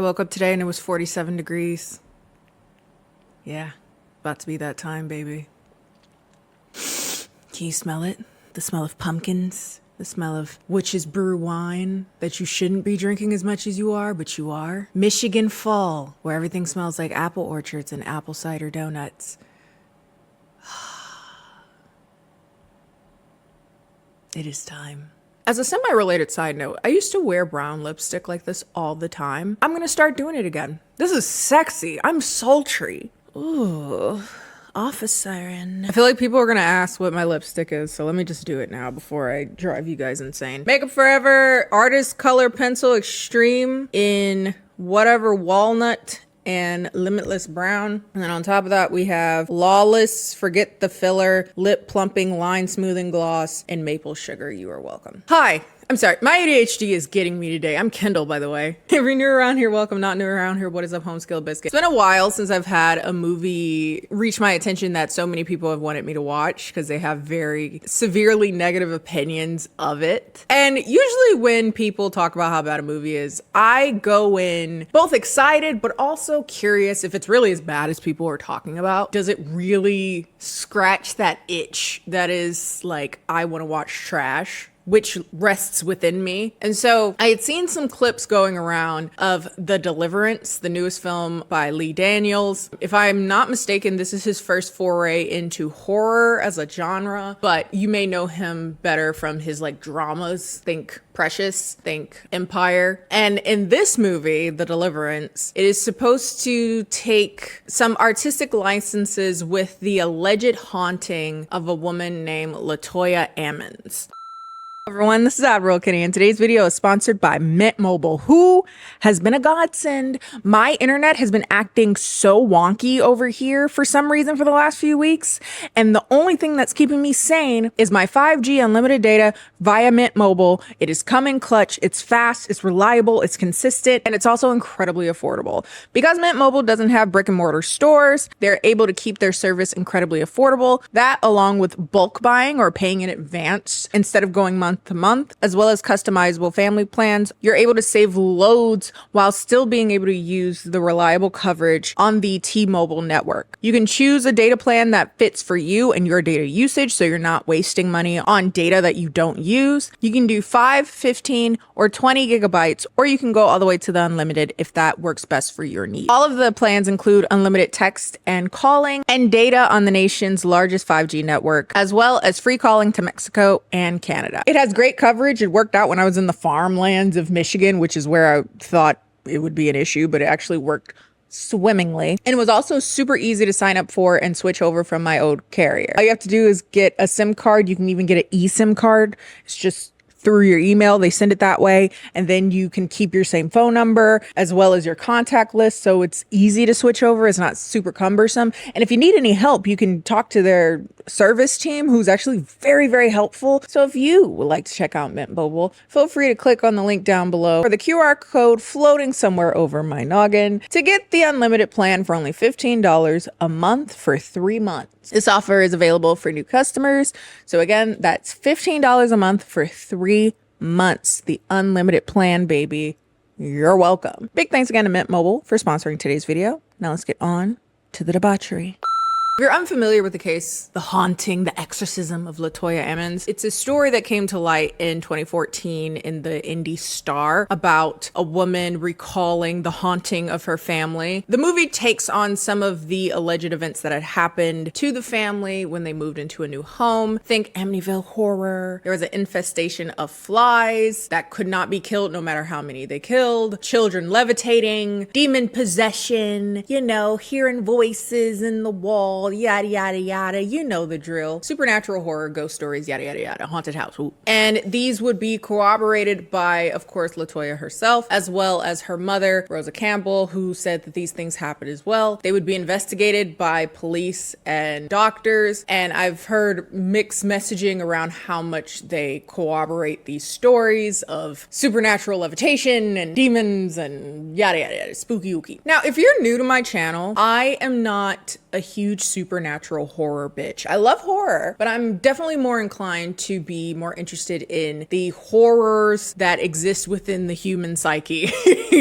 I woke up today and it was 47 degrees. Yeah, about to be that time, baby. Can you smell it? The smell of pumpkins, the smell of witch's brew wine that you shouldn't be drinking as much as you are, but you are. Michigan fall, where everything smells like apple orchards and apple cider donuts. It is time. As a semi-related side note, I used to wear brown lipstick like this all the time. I'm gonna start doing it again. This is sexy. I'm sultry. Ooh, office siren. I feel like people are gonna ask what my lipstick is, so let me just do it now before I drive you guys insane. Makeup Forever Artist Color Pencil Extreme in whatever walnut and limitless brown. And then on top of that, we have Lawless Forget the Filler Lip Plumping Line Smoothing Gloss and Maple Sugar. You are welcome. Hi. I'm sorry, my ADHD is getting me today. I'm Kendall, by the way. If you're new around here, welcome. Not new around here, what is up, home skill biscuit? It's been a while since I've had a movie reach my attention that so many people have wanted me to watch because they have very severely negative opinions of it. And usually when people talk about how bad a movie is, I go in both excited, but also curious if it's really as bad as people are talking about. Does it really scratch that itch that is like, I want to watch trash? Which rests within me. And so I had seen some clips going around of The Deliverance, the newest film by Lee Daniels. If I'm not mistaken, this is his first foray into horror as a genre, but you may know him better from his like dramas. Think Precious, think Empire. And in this movie, The Deliverance, it is supposed to take some artistic licenses with the alleged haunting of a woman named Latoya Ammons. Everyone, this is Admiral Kennie, and today's video is sponsored by Mint Mobile, who has been a godsend. My internet has been acting so wonky over here for some reason for the last few weeks, and the only thing that's keeping me sane is my 5G unlimited data via Mint Mobile. It is coming clutch, it's fast, it's reliable, it's consistent, and it's also incredibly affordable. Because Mint Mobile doesn't have brick and mortar stores, they're able to keep their service incredibly affordable. That, along with bulk buying or paying in advance instead of going month to month, as well as customizable family plans, you're able to save loads while still being able to use the reliable coverage on the T-Mobile network. You can choose a data plan that fits for you and your data usage, so you're not wasting money on data that you don't use. You can do 5, 15, or 20 gigabytes, or you can go all the way to the unlimited if that works best for your needs. All of the plans include unlimited text and calling and data on the nation's largest 5G network, as well as free calling to Mexico and Canada. It has great coverage. It worked out when I was in the farmlands of Michigan, which is where I thought it would be an issue, but it actually worked swimmingly. And it was also super easy to sign up for and switch over from my old carrier. All you have to do is get a SIM card. You can even get an eSIM card. It's just through your email, they send it that way, and then you can keep your same phone number as well as your contact list, so it's easy to switch over. It's not super cumbersome, and if you need any help, you can talk to their service team, who's actually very, very helpful. So if you would like to check out Mint Mobile, feel free to click on the link down below or the QR code floating somewhere over my noggin to get the unlimited plan for only $15 a month for 3 months. This offer is available for new customers. So again, that's $15 a month for 3 months. The unlimited plan, baby. You're welcome. Big thanks again to Mint Mobile for sponsoring today's video. Now let's get on to the debauchery. If you're unfamiliar with the case, the haunting, the exorcism of Latoya Ammons, it's a story that came to light in 2014 in the Indy Star about a woman recalling the haunting of her family. The movie takes on some of the alleged events that had happened to the family when they moved into a new home. Think Amityville Horror. There was an infestation of flies that could not be killed no matter how many they killed. Children levitating, demon possession, you know, hearing voices in the wall, yada, yada, yada. You know the drill. Supernatural horror, ghost stories, yada, yada, yada. Haunted house. Ooh. And these would be corroborated by, of course, Latoya herself, as well as her mother, Rosa Campbell, who said that these things happened as well. They would be investigated by police and doctors. And I've heard mixed messaging around how much they corroborate these stories of supernatural levitation and demons and yada, yada, yada. Spooky ooky. Now, if you're new to my channel, I am not a huge supernatural horror bitch. I love horror, but I'm definitely more inclined to be more interested in the horrors that exist within the human psyche.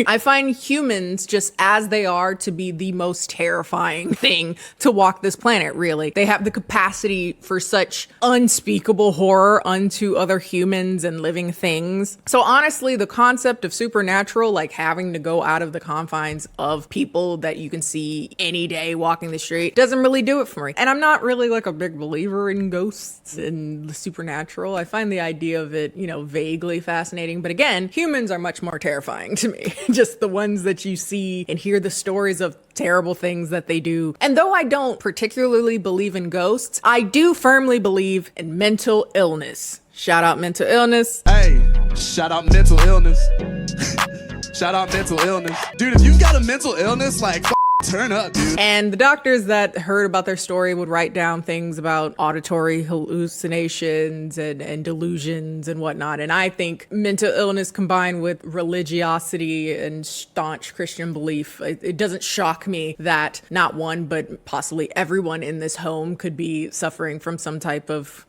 I find humans, just as they are, to be the most terrifying thing to walk this planet, really. They have the capacity for such unspeakable horror unto other humans and living things. So honestly, the concept of supernatural, like having to go out of the confines of people that you can see any day walking the street, doesn't really do it for me. And I'm not really like a big believer in ghosts and the supernatural. I find the idea of it, vaguely fascinating. But again, humans are much more terrifying to me. Just the ones that you see and hear the stories of terrible things that they do. And though I don't particularly believe in ghosts, I do firmly believe in mental illness. Shout out mental illness. Hey, shout out mental illness. Shout out mental illness. Dude, if you've got a mental illness, like, turn up, dude. And the doctors that heard about their story would write down things about auditory hallucinations and delusions and whatnot. And I think mental illness combined with religiosity and staunch Christian belief, it doesn't shock me that not one, but possibly everyone in this home could be suffering from some type of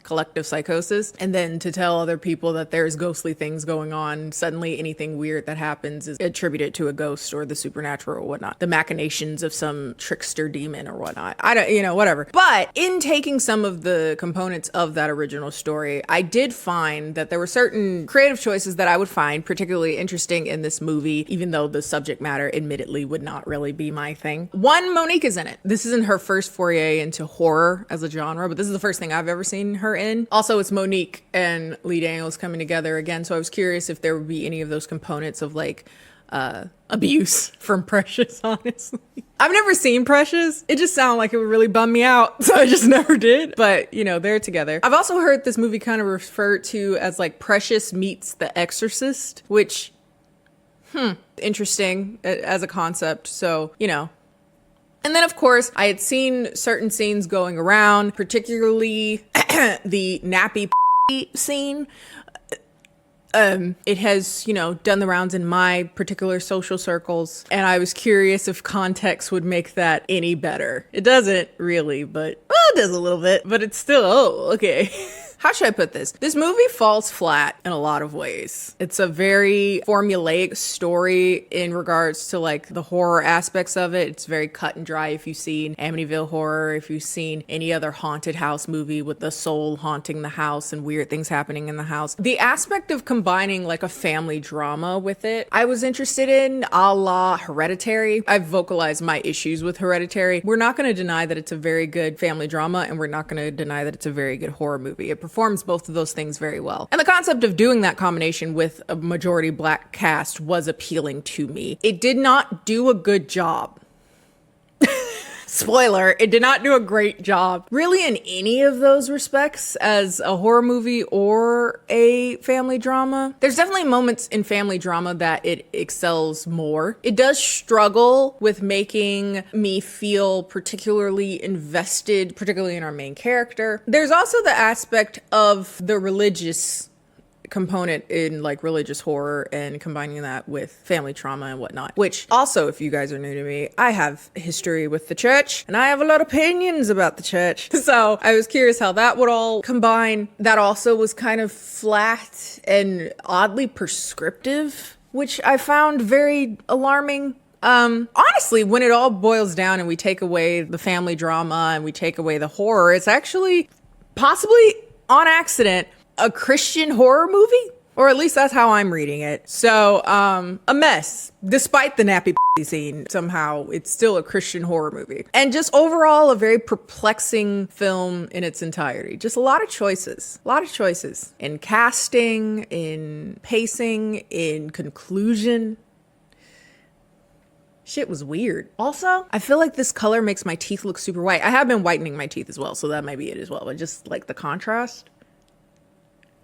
collective psychosis. And then to tell other people that there's ghostly things going on, suddenly anything weird that happens is attributed to a ghost or the supernatural or whatnot, the machinations of some trickster demon or whatnot. I don't, whatever. But in taking some of the components of that original story, I did find that there were certain creative choices that I would find particularly interesting in this movie, even though the subject matter admittedly would not really be my thing. One, Monique is in it. This isn't her first foray into horror as a genre, but this is the first thing I've ever seen her in. Also, it's Monique and Lee Daniels coming together again, so I was curious if there would be any of those components of like abuse from Precious, honestly. I've never seen Precious. It just sounded like it would really bum me out, so I just never did. But, they're together. I've also heard this movie kind of referred to as like Precious meets The Exorcist, which, interesting as a concept. So, And then, of course, I had seen certain scenes going around, particularly the nappy scene. It has, done the rounds in my particular social circles, and I was curious if context would make that any better. It doesn't really, but it does a little bit, but it's still, okay. How should I put this? This movie falls flat in a lot of ways. It's a very formulaic story in regards to like the horror aspects of it. It's very cut and dry. If you've seen Amityville Horror, if you've seen any other haunted house movie with the soul haunting the house and weird things happening in the house. The aspect of combining like a family drama with it, I was interested in, a la Hereditary. I've vocalized my issues with Hereditary. We're not going to deny that it's a very good family drama, and we're not going to deny that it's a very good horror movie. It performs both of those things very well. And the concept of doing that combination with a majority black cast was appealing to me. It did not do a good job. Spoiler, it did not do a great job really in any of those respects as a horror movie or a family drama. There's definitely moments in family drama that it excels more. It does struggle with making me feel particularly invested, particularly in our main character. There's also the aspect of the religious component in like religious horror and combining that with family trauma and whatnot, which also, if you guys are new to me, I have history with the church and I have a lot of opinions about the church. So I was curious how that would all combine. That also was kind of flat and oddly prescriptive, which I found very alarming. Honestly, when it all boils down and we take away the family drama and we take away the horror, it's actually possibly on accident a Christian horror movie, or at least that's how I'm reading it. So, a mess. Despite the nappy scene, somehow it's still a Christian horror movie. And just overall, a very perplexing film in its entirety. Just a lot of choices. In casting, in pacing, in conclusion. Shit was weird. Also, I feel like this color makes my teeth look super white. I have been whitening my teeth as well, so that might be it as well. But just like the contrast.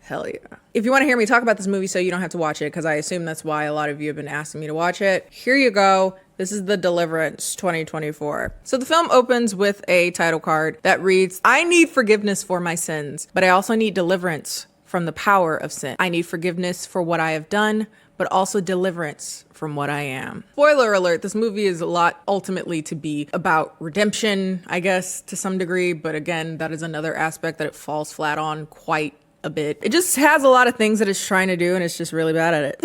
Hell yeah. If you want to hear me talk about this movie so you don't have to watch it, because I assume that's why a lot of you have been asking me to watch it, here you go. This is the Deliverance 2024. So the film opens with a title card that reads, "I need forgiveness for my sins, but I also need deliverance from the power of sin. I need forgiveness for what I have done, but also deliverance from what I am. Spoiler alert, this movie is a lot ultimately to be about redemption, I guess, to some degree. But again, that is another aspect that it falls flat on quite a bit. It just has a lot of things that it's trying to do, and it's just really bad at it.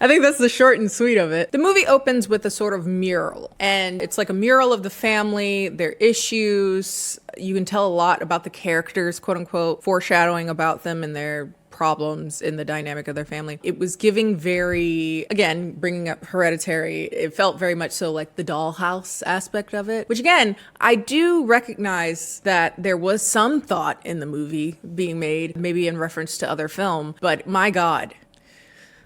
I think that's the short and sweet of it. The movie opens with a sort of mural, and it's like a mural of the family, their issues. You can tell a lot about the characters, quote unquote, foreshadowing about them and their problems in the dynamic of their family. It was giving very, again, bringing up Hereditary, it felt very much so like the dollhouse aspect of it, which again, I do recognize that there was some thought in the movie being made, maybe in reference to other film, but my God.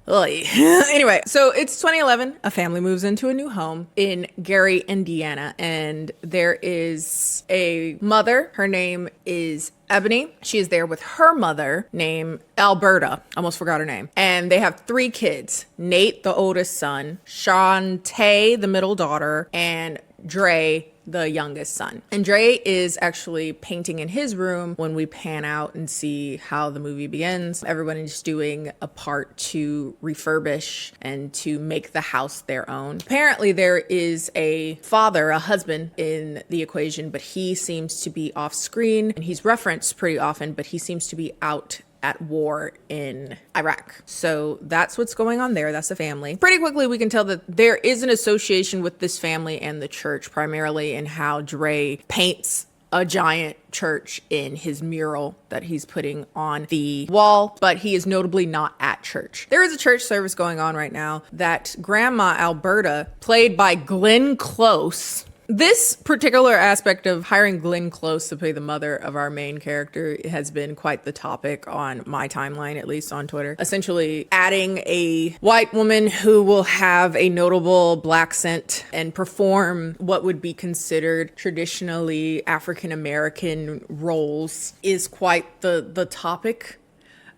Anyway, so it's 2011. A family moves into a new home in Gary, Indiana, and there is a mother. Her name is Ebony. She is there with her mother named Alberta. Almost forgot her name. And they have 3 kids. Nate, the oldest son, Shantae, the middle daughter, and Dre, the youngest son. And Dre is actually painting in his room when we pan out and see how the movie begins. Everyone is doing a part to refurbish and to make the house their own. Apparently there is a father, a husband in the equation, but he seems to be off screen, and he's referenced pretty often, but he seems to be out at war in Iraq. So that's what's going on there. That's the family. Pretty quickly, we can tell that there is an association with this family and the church, primarily in how Dre paints a giant church in his mural that he's putting on the wall, but he is notably not at church. There is a church service going on right now that Grandma Alberta, played by Glenn Close. This particular aspect of hiring Glenn Close to play the mother of our main character has been quite the topic on my timeline, at least on Twitter. Essentially adding a white woman who will have a notable black scent and perform what would be considered traditionally African American roles is quite the topic.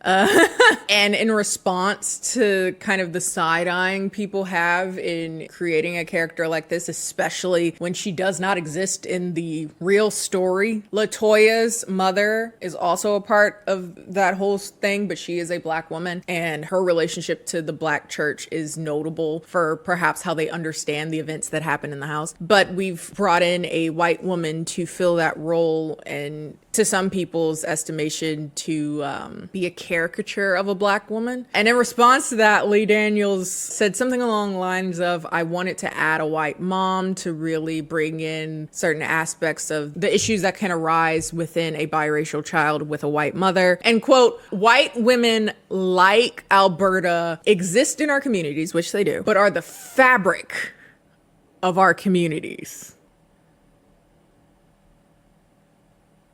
And in response to kind of the side-eyeing people have in creating a character like this, especially when she does not exist in the real story. Latoya's mother is also a part of that whole thing, but she is a black woman, and her relationship to the black church is notable for perhaps how they understand the events that happen in the house. But we've brought in a white woman to fill that role, and to some people's estimation, to be a caricature of a black woman. And in response to that, Lee Daniels said something along the lines of, I wanted to add a white mom to really bring in certain aspects of the issues that can arise within a biracial child with a white mother. And quote, white women like Alberta exist in our communities, which they do, but are the fabric of our communities.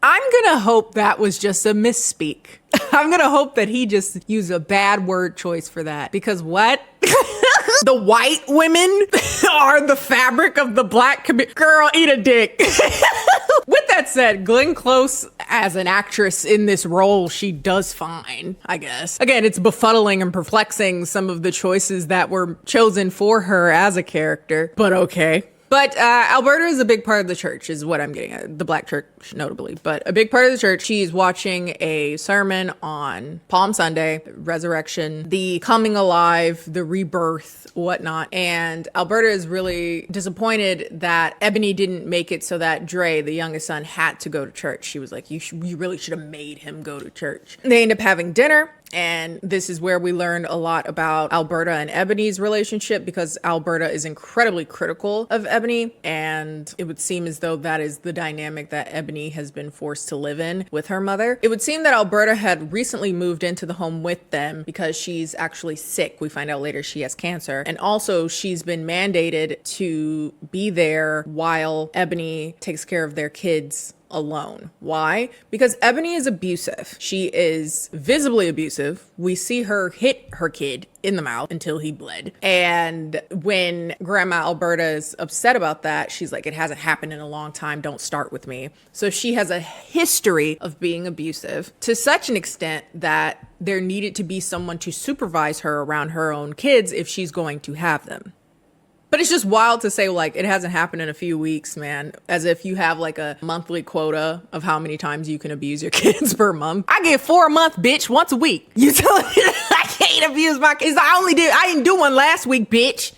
I'm gonna hope that was just a misspeak. I'm gonna hope that he just used a bad word choice for that. Because what? The white women are the fabric of the black community. Girl, eat a dick. With that said, Glenn Close as an actress in this role, she does fine, I guess. Again, it's befuddling and perplexing some of the choices that were chosen for her as a character, but okay. But Alberta is a big part of the church, is what I'm getting at. The black church, notably. But a big part of the church. She's watching a sermon on Palm Sunday, resurrection, the coming alive, the rebirth, whatnot. And Alberta is really disappointed that Ebony didn't make it so that Dre, the youngest son, had to go to church. She was like, you really should have made him go to church. They end up having dinner. And this is where we learned a lot about Alberta and Ebony's relationship, because Alberta is incredibly critical of Ebony. And it would seem as though that is the dynamic that Ebony has been forced to live in with her mother. It would seem that Alberta had recently moved into the home with them because she's actually sick. We find out later she has cancer. And also she's been mandated to be there while Ebony takes care of their kids alone. Why? Because Ebony is abusive. She is visibly abusive. We see her hit her kid in the mouth until he bled. And when Grandma Alberta is upset about that, she's like, it hasn't happened in a long time. Don't start with me. So she has a history of being abusive to such an extent that there needed to be someone to supervise her around her own kids if she's going to have them. But it's just wild to say, like, it hasn't happened in a few weeks, man. As if you have, like, a monthly quota of how many times you can abuse your kids per month. I get 4 a month, bitch, once a week. You tell me I can't ain't abused my kids. I didn't do one last week, bitch.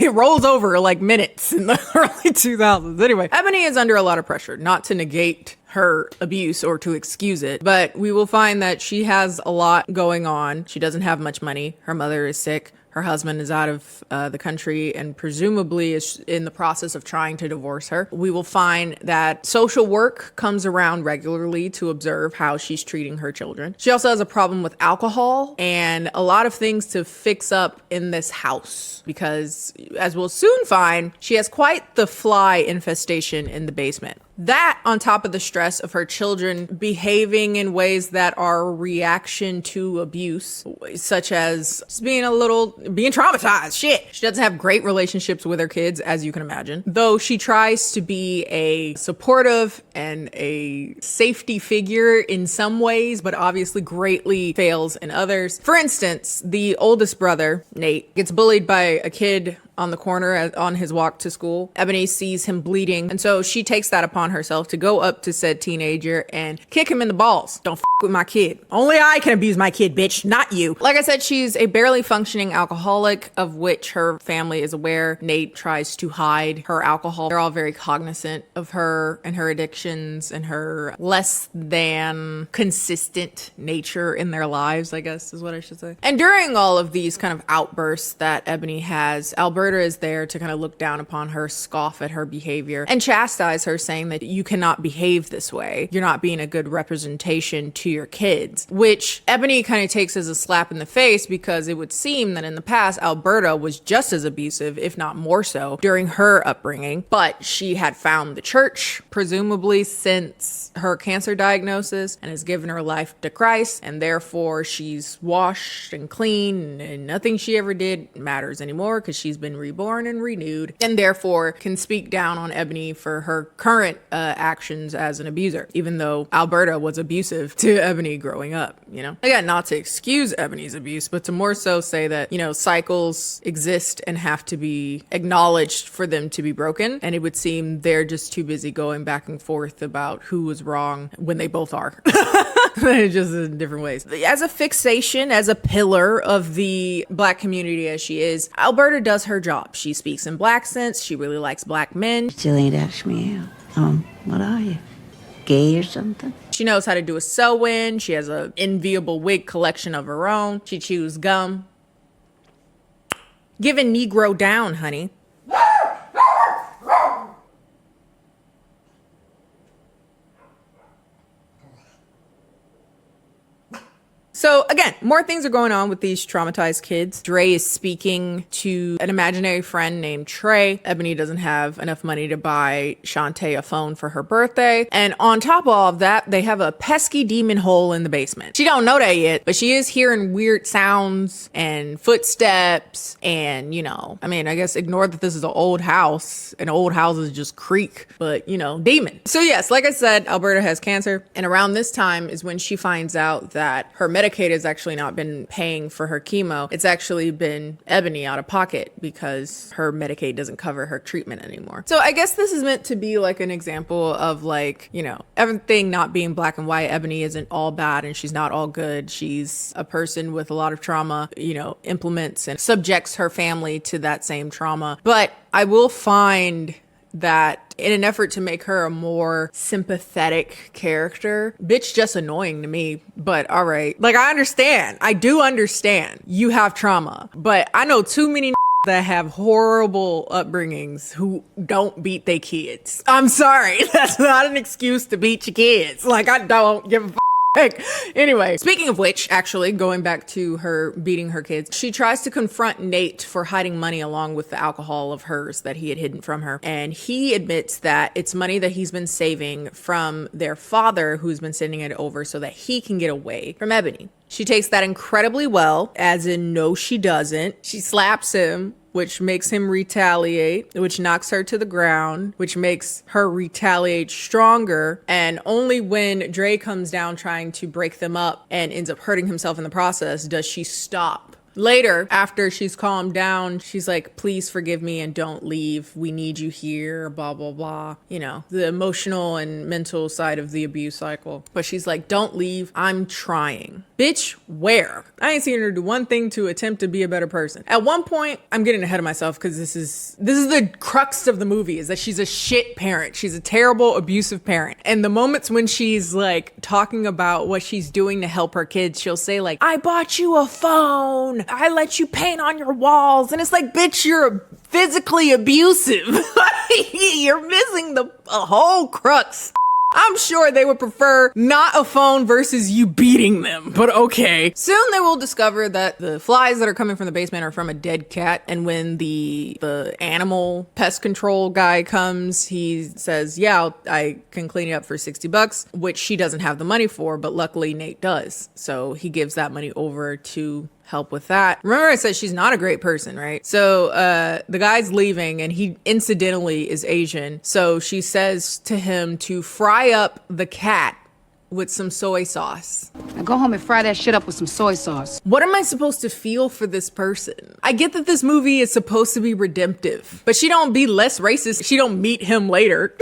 It rolls over like minutes in the early 2000s. Anyway, Ebony is under a lot of pressure, not to negate her abuse or to excuse it, but we will find that she has a lot going on. She doesn't have much money. Her mother is sick. Her husband is out of the country and presumably is in the process of trying to divorce her. We will find that social work comes around regularly to observe how she's treating her children. She also has a problem with alcohol and a lot of things to fix up in this house because, as we'll soon find, she has quite the fly infestation in the basement. That, on top of the stress of her children behaving in ways that are a reaction to abuse, such as just being traumatized. Shit. She doesn't have great relationships with her kids, as you can imagine. Though she tries to be a supportive and a safety figure in some ways, but obviously greatly fails in others. For instance, the oldest brother, Nate, gets bullied by a kid on the corner on his walk to school. Ebony sees him bleeding, and so she takes that upon herself to go up to said teenager and kick him in the balls. Don't f with my kid. Only I can abuse my kid, bitch, not you. Like I said, she's a barely functioning alcoholic, of which her family is aware. Nate tries to hide her alcohol. They're all very cognizant of her and her addictions and her less than consistent nature in their lives, I guess is what I should say. And during all of these kind of outbursts that Ebony has, Alberta is there to kind of look down upon her, scoff at her behavior, and chastise her, saying that you cannot behave this way. You're not being a good representation to your kids, which Ebony kind of takes as a slap in the face because it would seem that in the past, Alberta was just as abusive, if not more so, during her upbringing. But she had found the church, presumably since her cancer diagnosis, and has given her life to Christ, and therefore she's washed and clean, and nothing she ever did matters anymore because she's been reborn and renewed, and therefore can speak down on Ebony for her current actions as an abuser, even though Alberta was abusive to Ebony growing up, you know? Again, not to excuse Ebony's abuse, but to more so say that, you know, cycles exist and have to be acknowledged for them to be broken, and it would seem they're just too busy going back and forth about who was wrong when they both are. Just in different ways. As a fixation, as a pillar of the Black community as she is, Alberta does her job. She speaks in Black sense. She really likes Black men. Still ain't asked me out. What are you? Gay or something? She knows how to do a sew-in. She has an enviable wig collection of her own. She chews gum. Giving Negro down, honey. So again, more things are going on with these traumatized kids. Dre is speaking to an imaginary friend named Trey. Ebony doesn't have enough money to buy Shantae a phone for her birthday. And on top of all of that, they have a pesky demon hole in the basement. She don't know that yet, but she is hearing weird sounds and footsteps and, you know, I mean, I guess ignore that this is an old house and old houses just creak, but, you know, demon. So yes, like I said, Alberta has cancer. And around this time is when she finds out that her Medicaid has actually not been paying for her chemo. It's actually been Ebony out of pocket because her Medicaid doesn't cover her treatment anymore. So I guess this is meant to be like an example of, like, you know, everything not being black and white. Ebony isn't all bad and she's not all good. She's a person with a lot of trauma, you know, implements and subjects her family to that same trauma. But I will find that in an effort to make her a more sympathetic character, bitch just annoying to me, but all right. Like, I understand. I do understand you have trauma, but I know too many that have horrible upbringings who don't beat their kids. I'm sorry. That's not an excuse to beat your kids. Like, I don't give a Anyway, speaking of which, actually, going back to her beating her kids, she tries to confront Nate for hiding money along with the alcohol of hers that he had hidden from her. And he admits that it's money that he's been saving from their father, who's been sending it over so that he can get away from Ebony. She takes that incredibly well, as in no, she doesn't. She slaps him, which makes him retaliate, which knocks her to the ground, which makes her retaliate stronger. And only when Dre comes down trying to break them up and ends up hurting himself in the process does she stop Later, after she's calmed down, she's like, please forgive me and don't leave. We need you here, blah, blah, blah. You know, the emotional and mental side of the abuse cycle. But she's like, don't leave. I'm trying. Bitch, where? I ain't seen her do one thing to attempt to be a better person. At one point, I'm getting ahead of myself because this is the crux of the movie, is that she's a shit parent. She's a terrible, abusive parent. And the moments when she's like talking about what she's doing to help her kids, she'll say like, I bought you a phone. I let you paint on your walls. And it's like, bitch, you're physically abusive. You're missing a whole crux. I'm sure they would prefer not a phone versus you beating them, but okay. Soon they will discover that the flies that are coming from the basement are from a dead cat. And when the animal pest control guy comes, he says, yeah, I can clean it up for $60, which she doesn't have the money for, but luckily Nate does. So he gives that money over to help with that. Remember I said she's not a great person, right? So the guy's leaving and he incidentally is Asian. So she says to him to fry up the cat with some soy sauce. Now go home and fry that shit up with some soy sauce. What am I supposed to feel for this person? I get that this movie is supposed to be redemptive, but she don't be less racist. She don't meet him later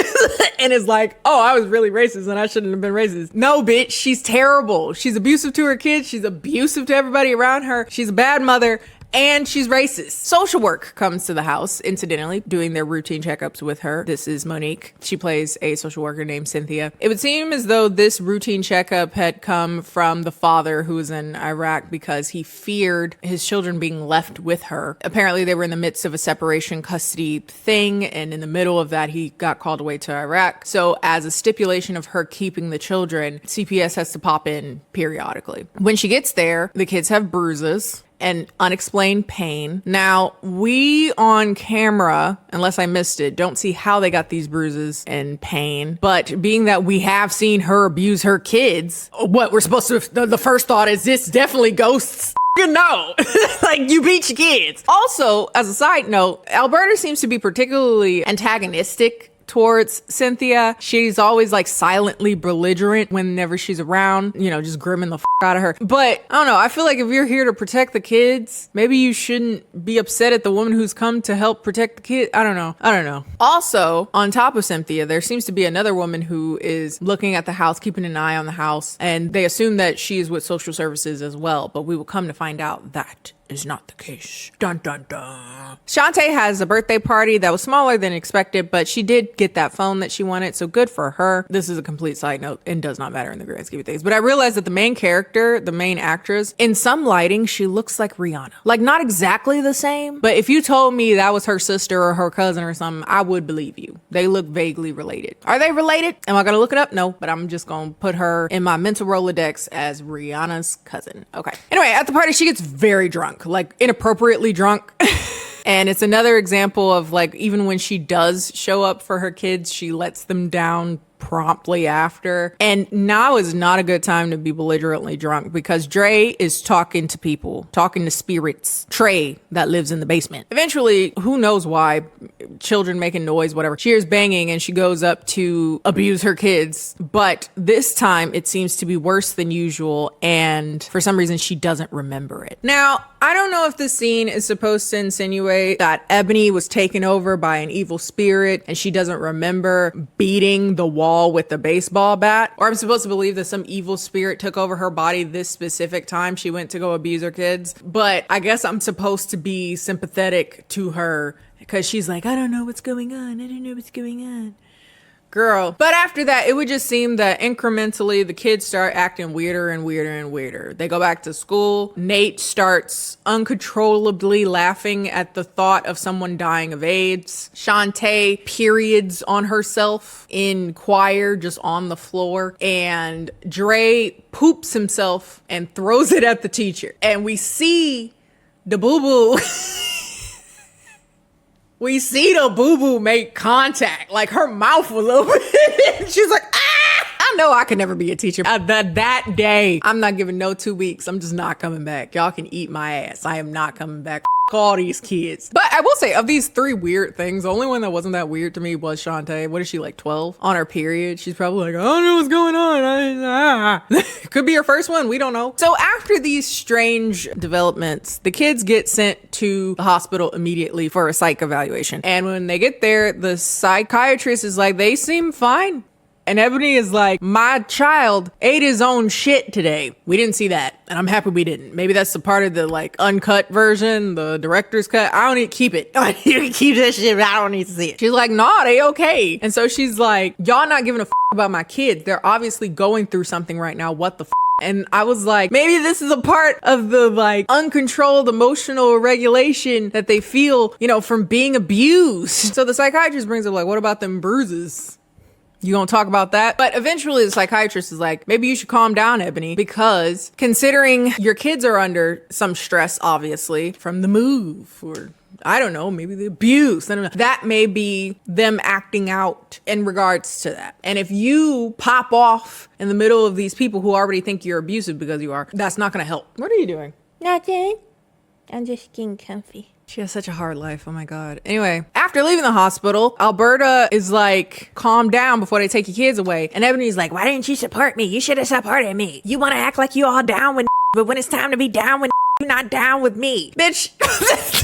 and is like, oh, I was really racist and I shouldn't have been racist. No, bitch, she's terrible. She's abusive to her kids. She's abusive to everybody around her. She's a bad mother. And she's racist. Social work comes to the house, incidentally, doing their routine checkups with her. This is Monique. She plays a social worker named Cynthia. It would seem as though this routine checkup had come from the father who was in Iraq because he feared his children being left with her. Apparently, they were in the midst of a separation custody thing, and in the middle of that, he got called away to Iraq. So as a stipulation of her keeping the children, CPS has to pop in periodically. When she gets there, the kids have bruises and unexplained pain. Now, we on camera, unless I missed it, don't see how they got these bruises and pain. But being that we have seen her abuse her kids, what we're supposed to, the first thought is this definitely ghosts. No, like you beat your kids. Also, as a side note, Alberta seems to be particularly antagonistic towards Cynthia. She's always like silently belligerent whenever she's around, you know, just grimming the out of her. But I don't know, I feel like if you're here to protect the kids, maybe you shouldn't be upset at the woman who's come to help protect the kid. I don't know. Also, on top of Cynthia, there seems to be another woman who is looking at the house, keeping an eye on the house, and they assume that she is with social services as well, but we will come to find out that is not the case. Dun dun dun. Shantae has a birthday party that was smaller than expected, but she did get that phone that she wanted, so good for her. This is a complete side note and does not matter in the grand scheme of things. But I realized that the main character, the main actress, in some lighting, she looks like Rihanna. Like, not exactly the same, but if you told me that was her sister or her cousin or something, I would believe you. They look vaguely related. Are they related? Am I gonna look it up? No, but I'm just gonna put her in my mental Rolodex as Rihanna's cousin. Okay. Anyway, at the party, she gets very drunk, like inappropriately drunk. And it's another example of like, even when she does show up for her kids, she lets them down promptly after. And now is not a good time to be belligerently drunk because Dre is talking to people, talking to spirits. Trey that lives in the basement. Eventually, who knows why, children making noise, whatever. She hears banging and she goes up to abuse her kids. But this time it seems to be worse than usual. And for some reason, she doesn't remember it. Now, I don't know if this scene is supposed to insinuate that Ebony was taken over by an evil spirit and she doesn't remember beating the wall with the baseball bat, or I'm supposed to believe that some evil spirit took over her body this specific time she went to go abuse her kids. But I guess I'm supposed to be sympathetic to her because she's like, I don't know what's going on. I don't know what's going on. Girl. But after that, it would just seem that incrementally the kids start acting weirder and weirder and weirder. They go back to school. Nate starts uncontrollably laughing at the thought of someone dying of AIDS. Shantae periods on herself in choir just on the floor. And Dre poops himself and throws it at the teacher. And we see the boo-boo... We see the boo-boo make contact, like her mouth was open. She's like, ah! I know I could never be a teacher. That day, I'm not giving no 2 weeks. I'm just not coming back. Y'all can eat my ass. I am not coming back. all these kids. But I will say, of these 3 weird things, the only one that wasn't that weird to me was Shantae. What is she, like 12? On her period. She's probably like, I don't know what's going on. Could be her first one. We don't know. So after these strange developments, the kids get sent to the hospital immediately for a psych evaluation. And when they get there, the psychiatrist is like, they seem fine. And Ebony is like, my child ate his own shit today. We didn't see that. And I'm happy we didn't. Maybe that's the part of the like uncut version, the director's cut. I don't need to keep it. You can keep that shit, but I don't need to see it. She's like, nah, they okay. And so she's like, y'all not giving a about my kids. They're obviously going through something right now. What the And I was like, maybe this is a part of the like uncontrolled emotional regulation that they feel, you know, from being abused. So the psychiatrist brings up like, what about them bruises? You gonna talk about that? But eventually the psychiatrist is like, maybe you should calm down, Ebony, because considering your kids are under some stress, obviously, from the move or I don't know, maybe the abuse. That may be them acting out in regards to that. And if you pop off in the middle of these people who already think you're abusive because you are, that's not gonna help. What are you doing? Nothing. I'm just getting comfy. She has such a hard life. Oh my God. Anyway, after leaving the hospital, Alberta is like, calm down before they take your kids away. And Ebony's like, why didn't you support me? You should have supported me. You want to act like you all down with but when it's time to be down with you're not down with me. Bitch.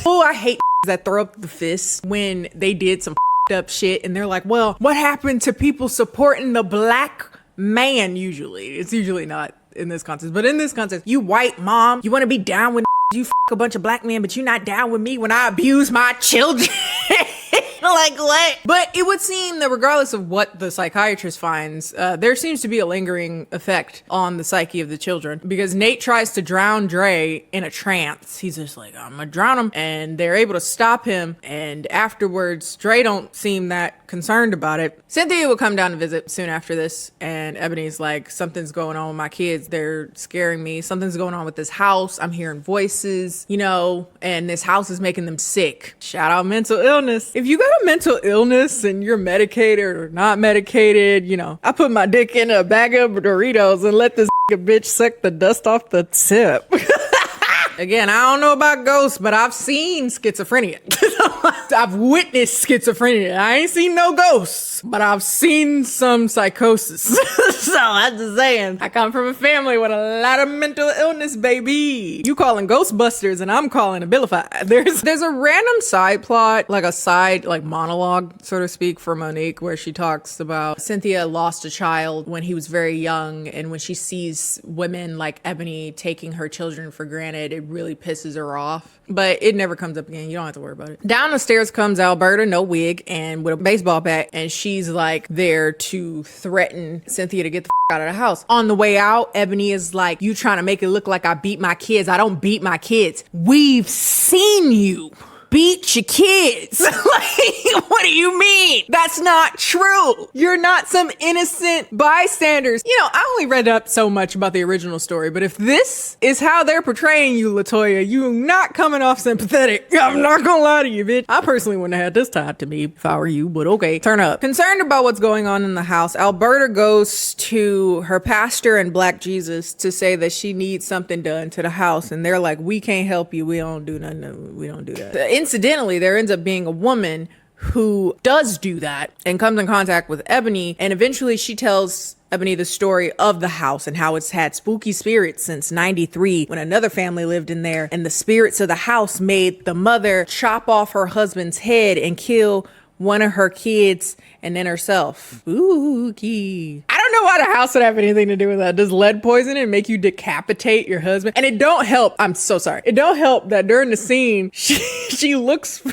Oh, I hate that throw up the fists when they did some up shit. And they're like, well, what happened to people supporting the black man usually? It's usually not in this context. But in this context, you white mom, you want to be down with you a bunch of black men, but you're not down with me when I abuse my children. Like what? But it would seem that regardless of what the psychiatrist finds, there seems to be a lingering effect on the psyche of the children because Nate tries to drown Dre in a trance. He's just like, I'm gonna drown him. And they're able to stop him. And afterwards, Dre don't seem that concerned about it. Cynthia would come down to visit soon after this. And Ebony's like, something's going on with my kids. They're scaring me. Something's going on with this house. I'm hearing voices, you know, and this house is making them sick. Shout out mental illness. If you got a mental illness and you're medicated or not medicated, you know, I put my dick in a bag of Doritos and let this bitch suck the dust off the tip. Again, I don't know about ghosts, but I've seen schizophrenia. I've witnessed schizophrenia. I ain't seen no ghosts, but I've seen some psychosis. So I'm just saying, I come from a family with a lot of mental illness, baby. You calling Ghostbusters and I'm calling Abilify. There's a random side plot, like a side like monologue, so to speak, for Monique, where she talks about Cynthia lost a child when he was very young, and when she sees women like Ebony taking her children for granted, it really pisses her off. But it never comes up again. You don't have to worry about it. Down the stairs comes Alberta, no wig, and with a baseball bat, and she's like there to threaten Cynthia to get the out of the house. On the way out, Ebony is like, you trying to make it look like I beat my kids. I don't beat my kids. We've seen you beat your kids. Like, what do you mean? That's not true. You're not some innocent bystanders. You know, I only read up so much about the original story, but if this is how they're portraying you, Latoya, you not coming off sympathetic. I'm not gonna lie to you, bitch. I personally wouldn't have had this tied to me if I were you, but okay, turn up. Concerned about what's going on in the house, Alberta goes to her pastor and Black Jesus to say that she needs something done to the house, and they're like, we can't help you. We don't do nothing. We don't do that. Incidentally, there ends up being a woman who does do that and comes in contact with Ebony, and eventually she tells Ebony the story of the house and how it's had spooky spirits since 93 when another family lived in there, and the spirits of the house made the mother chop off her husband's head and kill one of her kids and then herself. Spooky. I don't know why the house would have anything to do with that. Does lead poisoning make you decapitate your husband? And it don't help. I'm so sorry. It don't help that during the scene, she looks...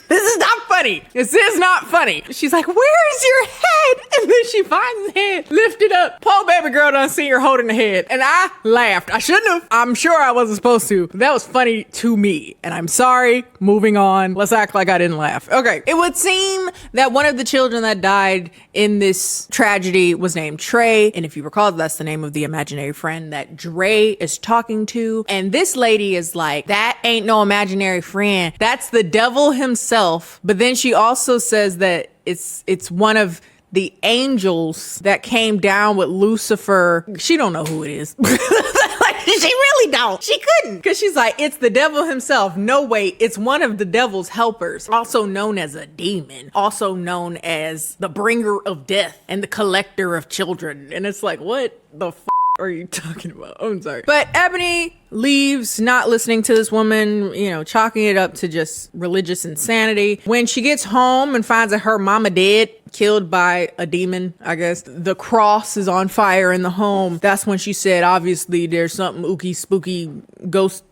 This is not funny. This is not funny. She's like, where's your head? And then she finds his head lifted up. Poor baby girl done see her holding the head. And I laughed. I shouldn't have. I'm sure I wasn't supposed to. But that was funny to me. And I'm sorry. Moving on. Let's act like I didn't laugh. Okay. It would seem that one of the children that died in this tragedy was named Trey. And if you recall, that's the name of the imaginary friend that Dre is talking to. And this lady is like, that ain't no imaginary friend. That's the devil himself. But then she also says that it's one of the angels that came down with Lucifer. She don't know who it is. Like, She really don't. She couldn't. Because she's like, it's the devil himself. No, wait, it's one of the devil's helpers, also known as a demon, also known as the bringer of death and the collector of children. And it's like, what the are you talking about? Oh, I'm sorry. But Ebony leaves, not listening to this woman, you know, chalking it up to just religious insanity. When she gets home and finds that her mama dead, killed by a demon, I guess, the cross is on fire in the home. That's when she said, obviously, there's something ooky, spooky, ghost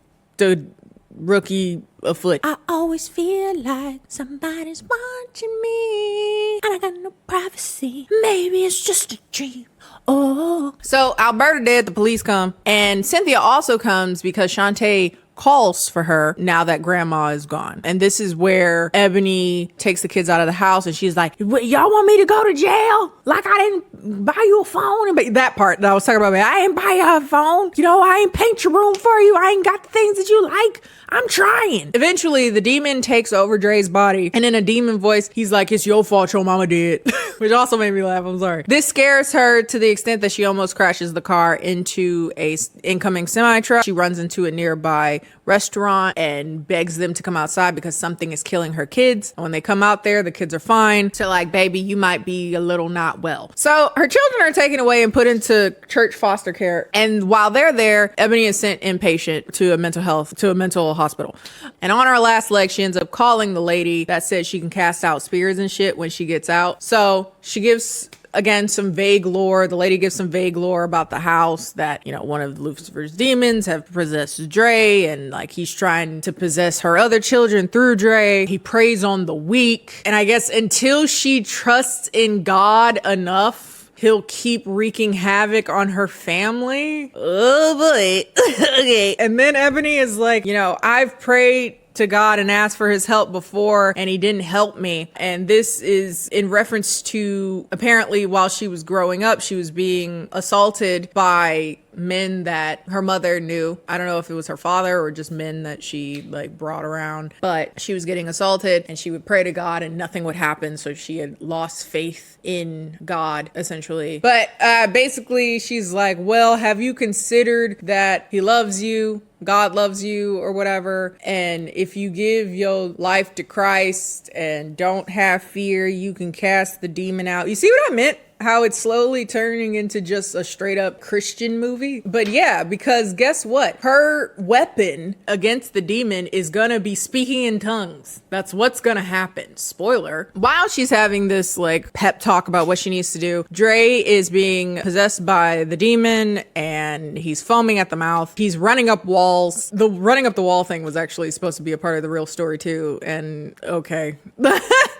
rookie afoot. I always feel like somebody's watching me, and I got no privacy. Maybe it's just a dream. Oh. So Alberta dead, the police come, and Cynthia also comes because Shantae calls for her now that grandma is gone. And this is where Ebony takes the kids out of the house and she's like, y'all want me to go to jail? Like I didn't buy you a phone? And that part that I was talking about, I ain't buy you a phone. You know, I ain't paint your room for you. I ain't got the things that you like. I'm trying. Eventually, the demon takes over Dre's body, and in a demon voice, he's like, it's your fault your mama did, which also made me laugh. I'm sorry. This scares her to the extent that she almost crashes the car into a incoming semi-truck. She runs into a nearby restaurant and begs them to come outside because something is killing her kids. And when they come out there, the kids are fine. So like, baby, you might be a little not well. So her children are taken away and put into church foster care. And while they're there, Ebony is sent inpatient to a mental hospital. And on her last leg, she ends up calling the lady that says she can cast out spirits and shit when she gets out. So she gives, again, some vague lore. The lady gives some vague lore about the house that, you know, one of Lucifer's demons have possessed Dre, and like he's trying to possess her other children through Dre. He preys on the weak. And I guess until she trusts in God enough, he'll keep wreaking havoc on her family. Oh boy. Okay. And then Ebony is like, you know, I've prayed to God and asked for his help before and he didn't help me. And this is in reference to apparently while she was growing up, she was being assaulted by men that her mother knew. I don't know if it was her father or just men that she like brought around, but she was getting assaulted and she would pray to God and nothing would happen. So she had lost faith in God essentially. But basically she's like, well, have you considered that he loves you? God loves you or whatever. And if you give your life to Christ and don't have fear, you can cast the demon out. You see what I meant? How it's slowly turning into just a straight up Christian movie. But yeah, because guess what? Her weapon against the demon is gonna be speaking in tongues. That's what's gonna happen. Spoiler. While she's having this like pep talk about what she needs to do, Dre is being possessed by the demon and he's foaming at the mouth. He's running up walls. The running up the wall thing was actually supposed to be a part of the real story too. And okay.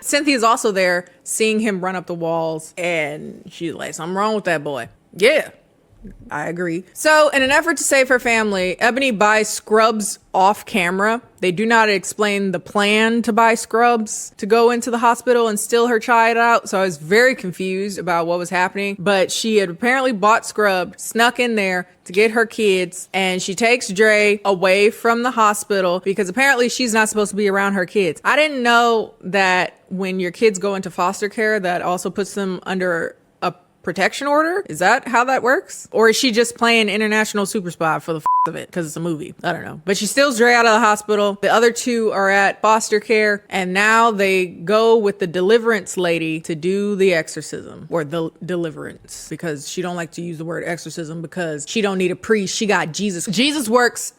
Cynthia's also there seeing him run up the walls and she's like, something wrong with that boy. Yeah, I agree. So in an effort to save her family, Ebony buys scrubs off camera. They do not explain the plan to buy scrubs to go into the hospital and steal her child out. So I was very confused about what was happening, but she had apparently bought scrub, snuck in there to get her kids, and she takes Dre away from the hospital because apparently she's not supposed to be around her kids. I didn't know that when your kids go into foster care, that also puts them under a protection order. Is that how that works? Or is she just playing international super spy for the of it because it's a movie? I don't know. But she steals Dre out of the hospital. The other two are at foster care, and now they go with the Deliverance lady to do the exorcism, or the Deliverance, because she don't like to use the word exorcism because she don't need a priest. She got Jesus. Jesus works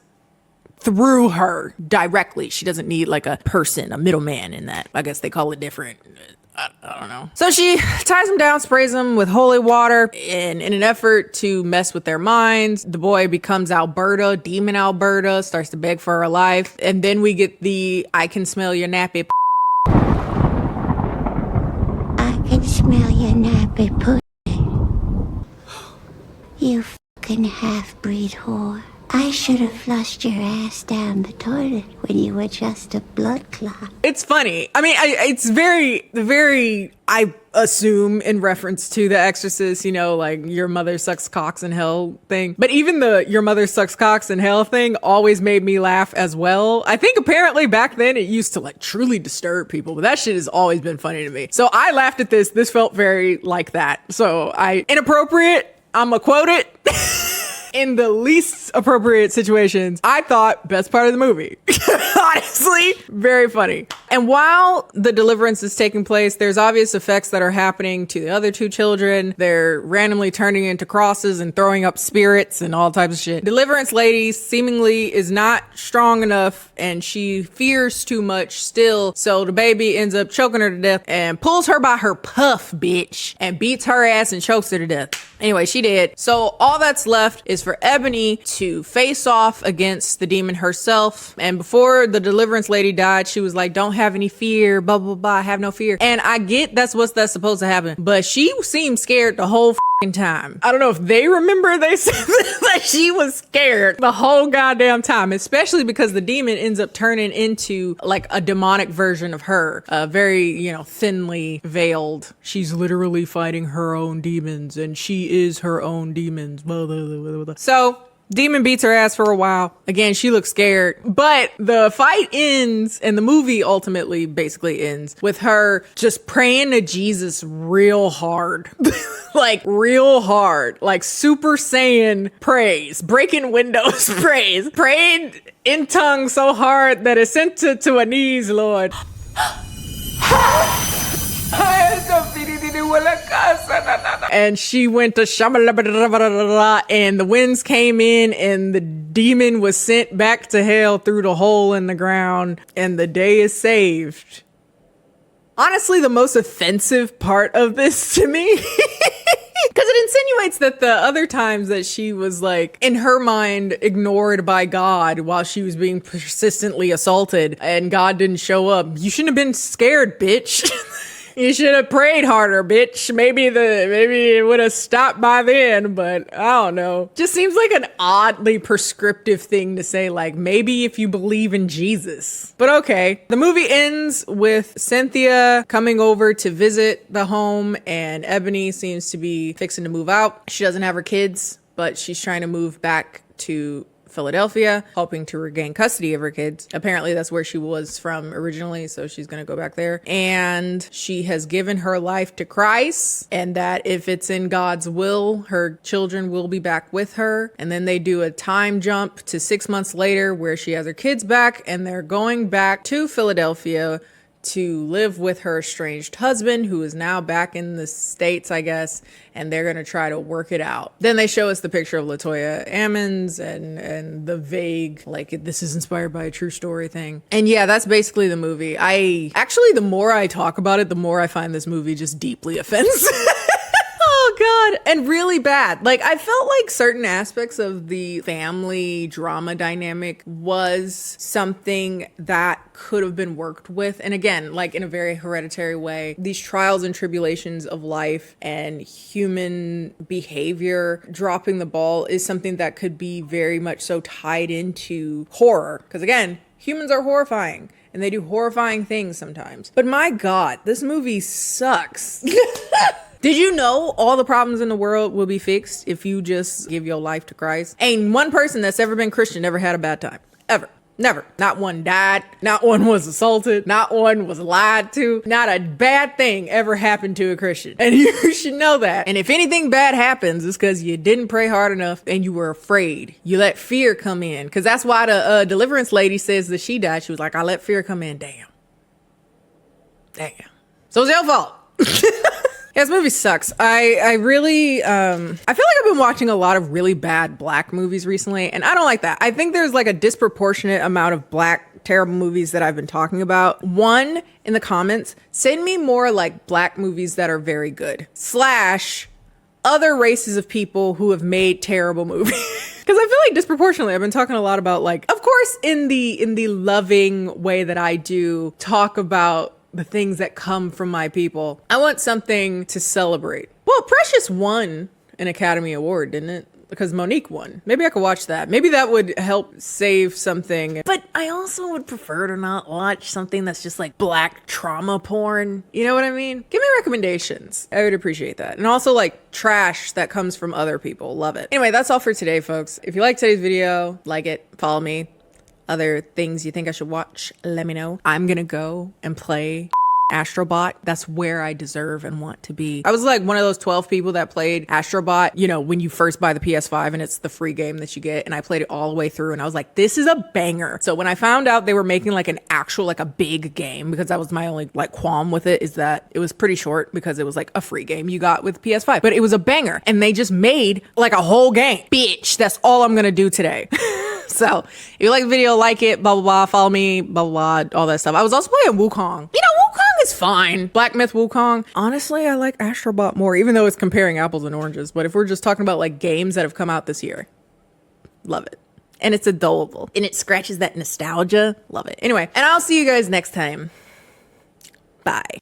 through her directly. She doesn't need like a person, a middleman in that. I guess they call it different. I don't know. So she ties him down, sprays them with holy water, and in an effort to mess with their minds, the boy becomes Alberta, demon Alberta, starts to beg for her life. And then we get the I can smell your nappy. I can smell your nappy pussy. You fucking half-breed whore. I should have flushed your ass down the toilet when you were just a blood clot. It's funny. I mean, it's very, I assume, in reference to The Exorcist, you know, like your mother sucks cocks in hell thing. But even the your mother sucks cocks in hell thing always made me laugh as well. I think apparently back then it used to like truly disturb people, but that shit has always been funny to me. So I laughed at this. This felt very like that. So inappropriate. I'ma quote it. in the least appropriate situations. I thought best part of the movie. Honestly, very funny. And while the deliverance is taking place, there's obvious effects that are happening to the other two children. They're randomly turning into crosses and throwing up spirits and all types of shit. Deliverance lady seemingly is not strong enough and she fears too much still. So the baby ends up choking her to death and pulls her by her puff, bitch, and beats her ass and chokes her to death. Anyway, she did. So all that's left is for Ebony to face off against the demon herself. And before the deliverance lady died, she was like, don't have any fear, blah, blah, blah, have no fear. And I get that's supposed to happen. But she seemed scared the whole time. I don't know if they remember they said that she was scared the whole goddamn time, especially because the demon ends up turning into like a demonic version of her, very, thinly veiled. She's literally fighting her own demons and she is her own demons. Blah, blah, blah, blah. So demon beats her ass for a while. Again, she looks scared, but the fight ends and the movie ultimately basically ends with her just praying to Jesus real hard. Like real hard, like Super Saiyan praise, breaking windows praise, praying in tongues so hard that it sent her to her knees, Lord. And she went to shamalabadabadabada, and the winds came in and the demon was sent back to hell through the hole in the ground and the day is saved. Honestly, the most offensive part of this to me, because it insinuates that the other times that she was like, in her mind, ignored by God while she was being persistently assaulted and God didn't show up. You shouldn't have been scared, bitch. You should have prayed harder, bitch. Maybe it would have stopped by then, but I don't know. Just seems like an oddly prescriptive thing to say, like, maybe if you believe in Jesus. But okay. The movie ends with Cynthia coming over to visit the home, and Ebony seems to be fixing to move out. She doesn't have her kids, but she's trying to move back to Philadelphia, hoping to regain custody of her kids. Apparently that's where she was from originally, so she's gonna go back there. And she has given her life to Christ, and that if it's in God's will, her children will be back with her. And then they do a time jump to 6 months later where she has her kids back and they're going back to Philadelphia to live with her estranged husband, who is now back in the States, I guess, and they're gonna try to work it out. Then they show us the picture of Latoya Ammons and the vague, like, this is inspired by a true story thing. And yeah, that's basically the movie. The more I talk about it, the more I find this movie just deeply offensive. Oh God, and really bad. Like, I felt like certain aspects of the family drama dynamic was something that could have been worked with. And again, like in a very hereditary way, these trials and tribulations of life and human behavior, dropping the ball is something that could be very much so tied into horror. Because again, humans are horrifying. And they do horrifying things sometimes. But my God, this movie sucks. Did you know all the problems in the world will be fixed if you just give your life to Christ? Ain't one person that's ever been Christian ever had a bad time. Ever. Never. Not one died. Not one was assaulted. Not one was lied to. Not a bad thing ever happened to a Christian. And you should know that. And if anything bad happens, it's because you didn't pray hard enough and you were afraid. You let fear come in. Because that's why the deliverance lady says that she died. She was like, I let fear come in. Damn. So it's your fault. Yeah, this movie sucks. I really, I feel like I've been watching a lot of really bad black movies recently, and I don't like that. I think there's like a disproportionate amount of black terrible movies that I've been talking about. One, in the comments, send me more like black movies that are very good, / other races of people who have made terrible movies. Because I feel like disproportionately, I've been talking a lot about, like, of course, in the loving way that I do talk about the things that come from my people. I want something to celebrate. Well, Precious won an Academy Award, didn't it? Because Monique won. Maybe I could watch that. Maybe that would help save something. But I also would prefer to not watch something that's just like black trauma porn. You know what I mean? Give me recommendations. I would appreciate that. And also like trash that comes from other people. Love it. Anyway, that's all for today, folks. If you like today's video, like it, follow me. Other things you think I should watch, let me know. I'm gonna go and play Astrobot. That's where I deserve and want to be. I was like one of those 12 people that played Astrobot, you know, when you first buy the PS5 and it's the free game that you get. And I played it all the way through and I was like, this is a banger. So when I found out they were making like an actual, like a big game, because that was my only like qualm with it, is that it was pretty short because it was like a free game you got with PS5, but it was a banger and they just made like a whole game. Bitch, that's all I'm gonna do today. So if you like the video, like it, blah, blah, blah, follow me, blah, blah, blah, all that stuff. I was also playing Wukong. You know, Wukong is fine. Black Myth Wukong. Honestly, I like Astrobot more, even though it's comparing apples and oranges. But if we're just talking about like games that have come out this year, love it. And it's adorable. And it scratches that nostalgia. Love it. Anyway, and I'll see you guys next time. Bye.